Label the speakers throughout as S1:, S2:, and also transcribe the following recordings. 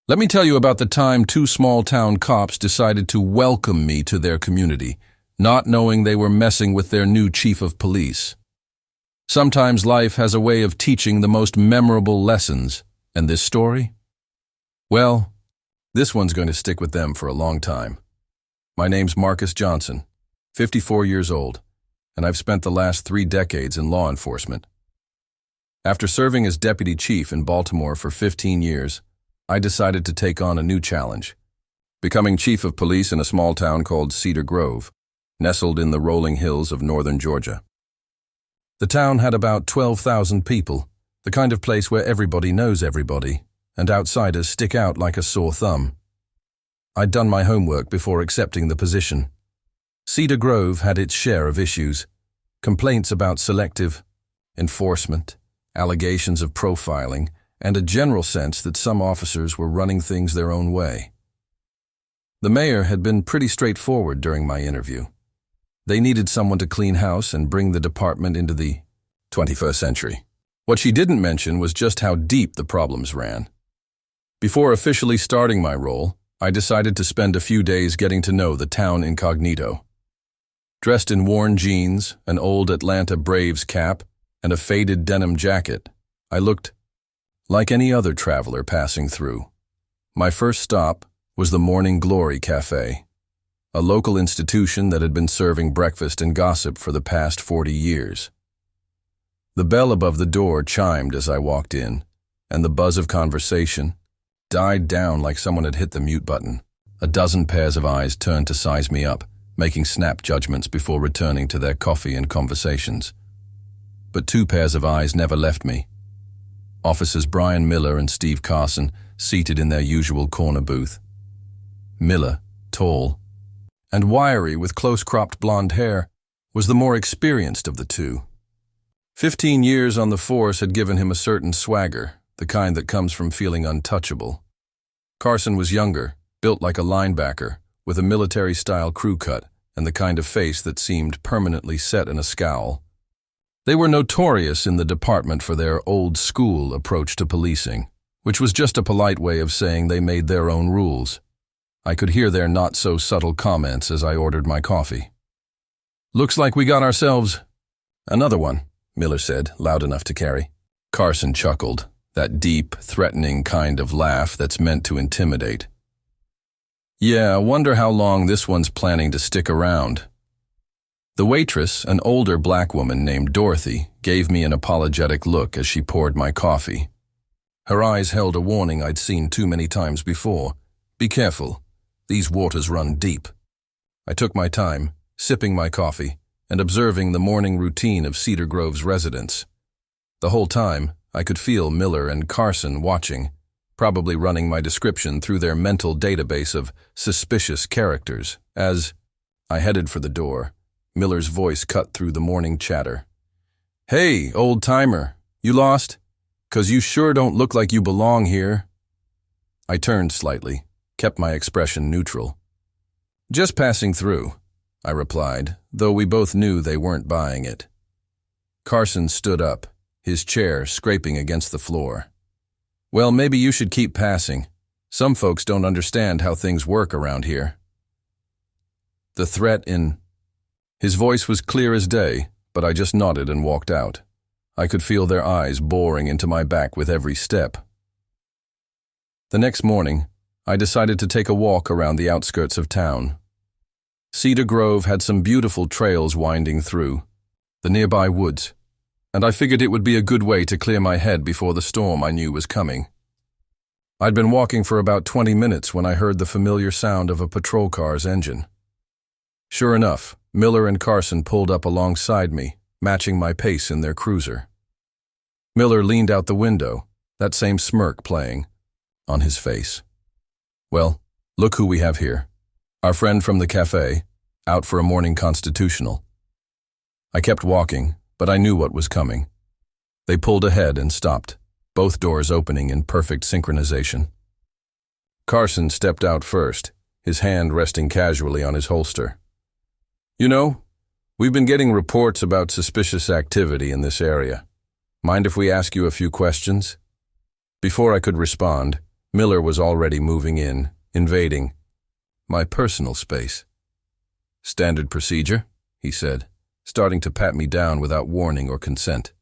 S1: Let me tell you about the time two small-town cops decided to welcome me to their community, not knowing they were messing with their new chief of police. Sometimes life has a way of teaching the most memorable lessons, and this story? Well, this one's going to stick with them for a long time. My name's Marcus Johnson, 54 years old, and I've spent the last 3 decades in law enforcement. After serving as deputy chief in Baltimore for 15 years, I decided to take on a new challenge, becoming chief of police in a small town called Cedar Grove, nestled in the rolling hills of northern Georgia. The town had about 12,000 people, the kind of place where everybody knows everybody, and outsiders stick out like a sore thumb. I'd done my homework before accepting the position. Cedar Grove had its share of issues, complaints about selective enforcement, allegations of profiling, and a general sense that some officers were running things their own way. The mayor had been pretty straightforward during my interview. They needed someone to clean house and bring the department into the 21st century. What she didn't mention was just how deep the problems ran. Before officially starting my role, I decided to spend a few days getting to know the town incognito. Dressed in worn jeans, an old Atlanta Braves cap, and a faded denim jacket, I looked like any other traveler passing through. My first stop was the Morning Glory Cafe, a local institution that had been serving breakfast and gossip for the past 40 years. The bell above the door chimed as I walked in, and the buzz of conversation died down like someone had hit the mute button. A dozen pairs of eyes turned to size me up, making snap judgments before returning to their coffee and conversations. But 2 pairs of eyes never left me. Officers Miller and Carson, seated in their usual corner booth. Miller, tall and wiry with close-cropped blonde hair, was the more experienced of the two. 15 years on the force had given him a certain swagger, the kind that comes from feeling untouchable. Carson was younger, built like a linebacker, with a military-style crew cut and the kind of face that seemed permanently set in a scowl. They were notorious in the department for their old-school approach to policing, which was just a polite way of saying they made their own rules. I could hear their not-so-subtle comments as I ordered my coffee. "Looks like we got ourselves another one," Miller said, loud enough to carry. Carson chuckled, that deep, threatening kind of laugh that's meant to intimidate. "Yeah, I wonder how long this one's planning to stick around." The waitress, an older black woman named Dorothy, gave me an apologetic look as she poured my coffee. Her eyes held a warning I'd seen too many times before. "Be careful. These waters run deep." I took my time, sipping my coffee and observing the morning routine of Cedar Grove's residents. The whole time, I could feel Miller and Carson watching, probably running my description through their mental database of suspicious characters. As I headed for the door, Miller's voice cut through the morning chatter. "Hey, old-timer, you lost? 'Cause you sure don't look like you belong here." I turned slightly, kept my expression neutral. "Just passing through," I replied, though we both knew they weren't buying it. Carson stood up, his chair scraping against the floor. "Well, maybe you should keep passing. Some folks don't understand how things work around here." The threat in his voice was clear as day, but I just nodded and walked out. I could feel their eyes boring into my back with every step. The next morning, I decided to take a walk around the outskirts of town. Cedar Grove had some beautiful trails winding through the nearby woods, and I figured it would be a good way to clear my head before the storm I knew was coming. I'd been walking for about 20 minutes when I heard the familiar sound of a patrol car's engine. Sure enough, Miller and Carson pulled up alongside me, matching my pace in their cruiser. Miller leaned out the window, that same smirk playing on his face. "Well, look who we have here. Our friend from the cafe, out for a morning constitutional." I kept walking, but I knew what was coming. They pulled ahead and stopped, both doors opening in perfect synchronization. Carson stepped out first, his hand resting casually on his holster. "You know, we've been getting reports about suspicious activity in this area. Mind if we ask you a few questions?" Before I could respond, Miller was already moving in, invading my personal space. "Standard procedure," he said, starting to pat me down without warning or consent.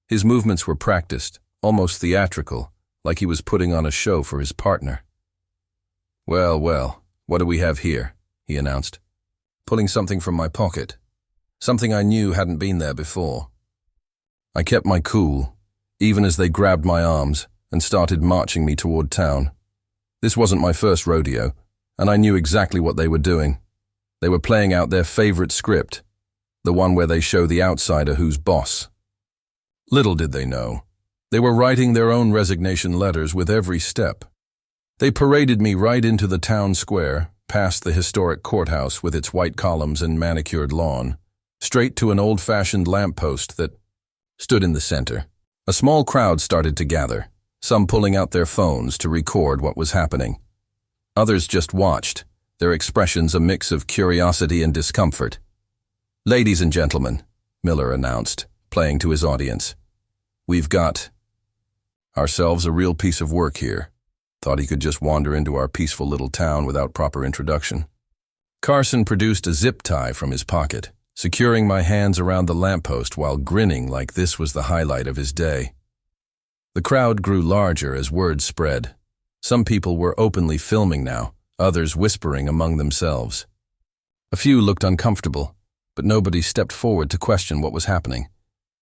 S1: His movements were practiced, almost theatrical, like he was putting on a show for his partner. "Well, well, what do we have here?" he announced, pulling something from my pocket, something I knew hadn't been there before. I kept my cool, even as they grabbed my arms and started marching me toward town. This wasn't my first rodeo, and I knew exactly what they were doing. They were playing out their favorite script, the one where they show the outsider who's boss. Little did they know, they were writing their own resignation letters with every step. They paraded me right into the town square, past the historic courthouse with its white columns and manicured lawn, straight to an old-fashioned lamppost that stood in the center. A small crowd started to gather, some pulling out their phones to record what was happening. Others just watched, their expressions a mix of curiosity and discomfort. "Ladies and gentlemen," Miller announced, playing to his audience, "we've got ourselves a real piece of work here." Thought he could just wander into our peaceful little town without proper introduction. Carson produced a zip tie from his pocket, securing my hands around the lamppost while grinning like this was the highlight of his day. The crowd grew larger as word spread. Some people were openly filming now, others whispering among themselves. A few looked uncomfortable, but nobody stepped forward to question what was happening.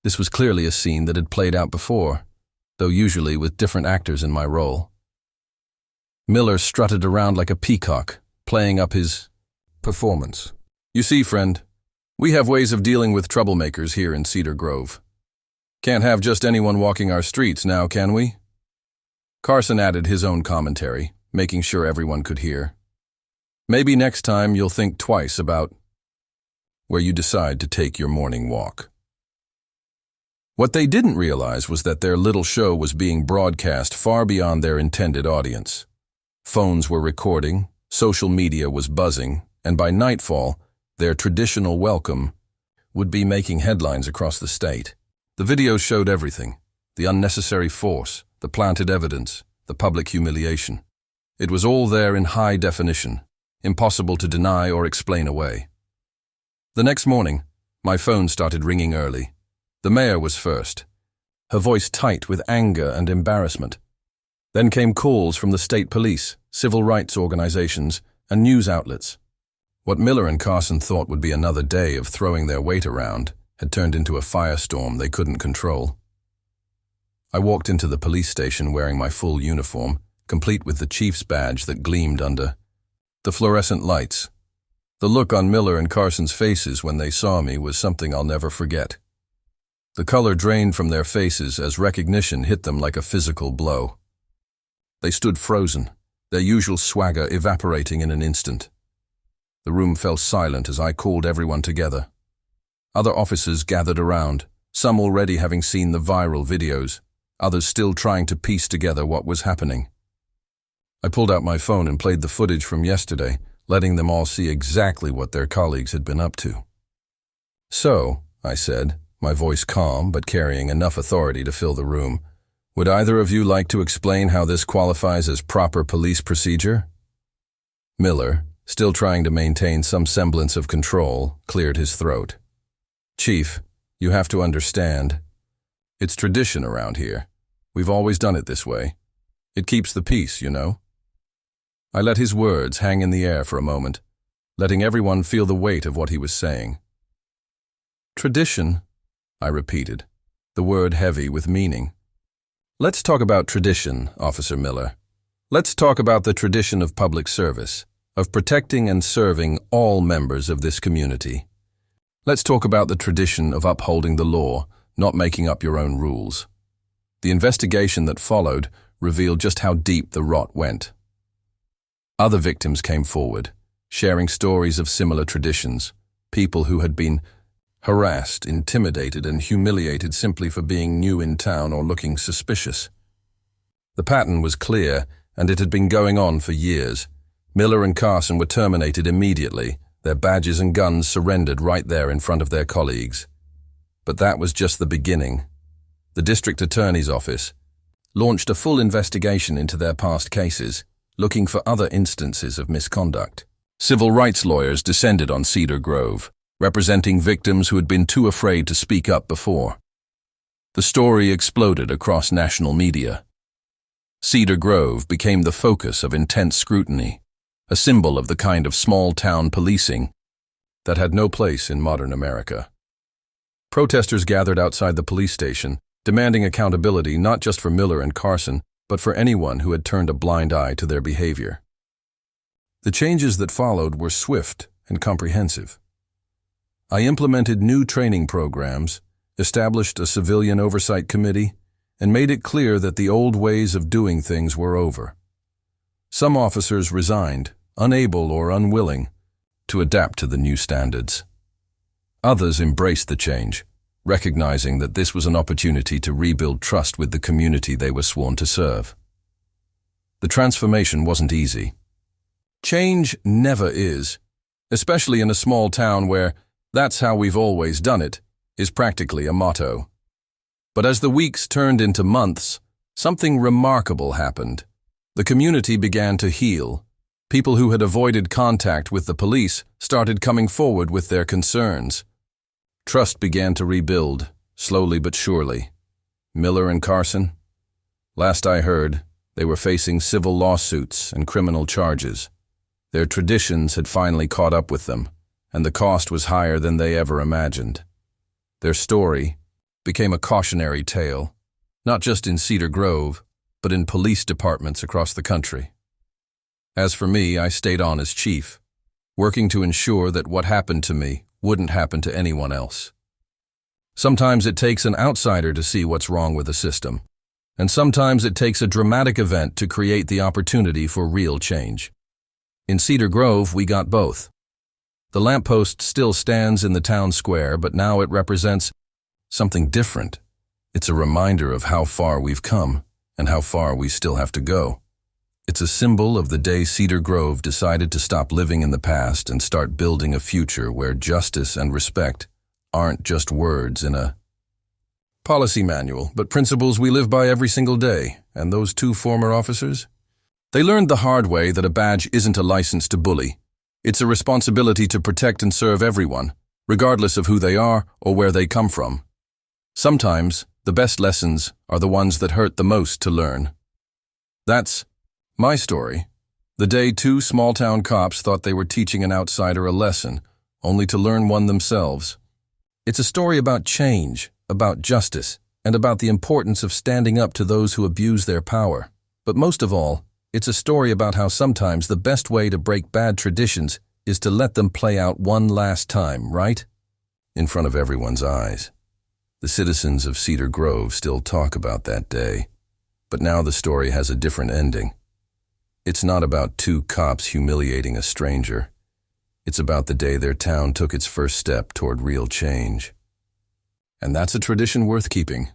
S1: This was clearly a scene that had played out before, though usually with different actors in my role. Miller strutted around like a peacock, playing up his performance. "You see, friend, we have ways of dealing with troublemakers here in Cedar Grove. Can't have just anyone walking our streets now, can we?" Carson added his own commentary, making sure everyone could hear. "Maybe next time you'll think twice about where you decide to take your morning walk." What they didn't realize was that their little show was being broadcast far beyond their intended audience. Phones were recording, social media was buzzing, and by nightfall, their traditional welcome would be making headlines across the state. The videos showed everything: the unnecessary force, the planted evidence, the public humiliation. It was all there in high definition, impossible to deny or explain away. The next morning, my phone started ringing early. The mayor was first, her voice tight with anger and embarrassment. Then came calls from the state police, civil rights organizations, and news outlets. What Miller and Carson thought would be another day of throwing their weight around had turned into a firestorm they couldn't control. I walked into the police station wearing my full uniform, complete with the chief's badge that gleamed under the fluorescent lights. The look on Miller and Carson's faces when they saw me was something I'll never forget. The color drained from their faces as recognition hit them like a physical blow. They stood frozen, their usual swagger evaporating in an instant. The room fell silent as I called everyone together. Other officers gathered around, some already having seen the viral videos, others still trying to piece together what was happening. I pulled out my phone and played the footage from yesterday, letting them all see exactly what their colleagues had been up to. "So," I said, my voice calm but carrying enough authority to fill the room, "would either of you like to explain how this qualifies as proper police procedure?" Miller, still trying to maintain some semblance of control, cleared his throat. "Chief, you have to understand. It's tradition around here. We've always done it this way. It keeps the peace, you know." I let his words hang in the air for a moment, letting everyone feel the weight of what he was saying. "Tradition," I repeated, the word heavy with meaning. "Let's talk about tradition, Officer Miller. Let's talk about the tradition of public service, of protecting and serving all members of this community. Let's talk about the tradition of upholding the law, not making up your own rules." The investigation that followed revealed just how deep the rot went. Other victims came forward, sharing stories of similar traditions, people who had been harassed, intimidated, and humiliated simply for being new in town or looking suspicious. The pattern was clear, and it had been going on for years. Miller and Carson were terminated immediately, their badges and guns surrendered right there in front of their colleagues. But that was just the beginning. The district attorney's office, launched a full investigation into their past cases, looking for other instances of misconduct. Civil rights lawyers descended on Cedar Grove, representing victims who had been too afraid to speak up before. The story exploded across national media. Cedar Grove became the focus of intense scrutiny, a symbol of the kind of small-town policing that had no place in modern America. Protesters gathered outside the police station, demanding accountability not just for Miller and Carson, but for anyone who had turned a blind eye to their behavior. The changes that followed were swift and comprehensive. I implemented new training programs, established a civilian oversight committee, and made it clear that the old ways of doing things were over. Some officers resigned, unable or unwilling to adapt to the new standards. Others embraced the change, recognizing that this was an opportunity to rebuild trust with the community they were sworn to serve. The transformation wasn't easy. Change never is, especially in a small town where "that's how we've always done it" is practically a motto. But as the weeks turned into months, something remarkable happened. The community began to heal. People who had avoided contact with the police started coming forward with their concerns. Trust began to rebuild, slowly but surely. Miller and Carson? Last I heard, they were facing civil lawsuits and criminal charges. Their traditions had finally caught up with them, and the cost was higher than they ever imagined. Their story became a cautionary tale, not just in Cedar Grove, but in police departments across the country. As for me, I stayed on as chief, working to ensure that what happened to me wouldn't happen to anyone else. Sometimes it takes an outsider to see what's wrong with a system, and sometimes it takes a dramatic event to create the opportunity for real change. In Cedar Grove, we got both. The lamppost still stands in the town square, but now it represents something different. It's a reminder of how far we've come and how far we still have to go. It's a symbol of the day Cedar Grove decided to stop living in the past and start building a future where justice and respect aren't just words in a policy manual, but principles we live by every single day. And those two former officers? They learned the hard way that a badge isn't a license to bully. It's a responsibility to protect and serve everyone, regardless of who they are or where they come from. Sometimes, the best lessons are the ones that hurt the most to learn. That's my story. The day two small-town cops thought they were teaching an outsider a lesson, only to learn one themselves. It's a story about change, about justice, and about the importance of standing up to those who abuse their power. But most of all, it's a story about how sometimes the best way to break bad traditions is to let them play out one last time, right? In front of everyone's eyes. The citizens of Cedar Grove still talk about that day, but now the story has a different ending. It's not about two cops humiliating a stranger. It's about the day their town took its first step toward real change. And that's a tradition worth keeping.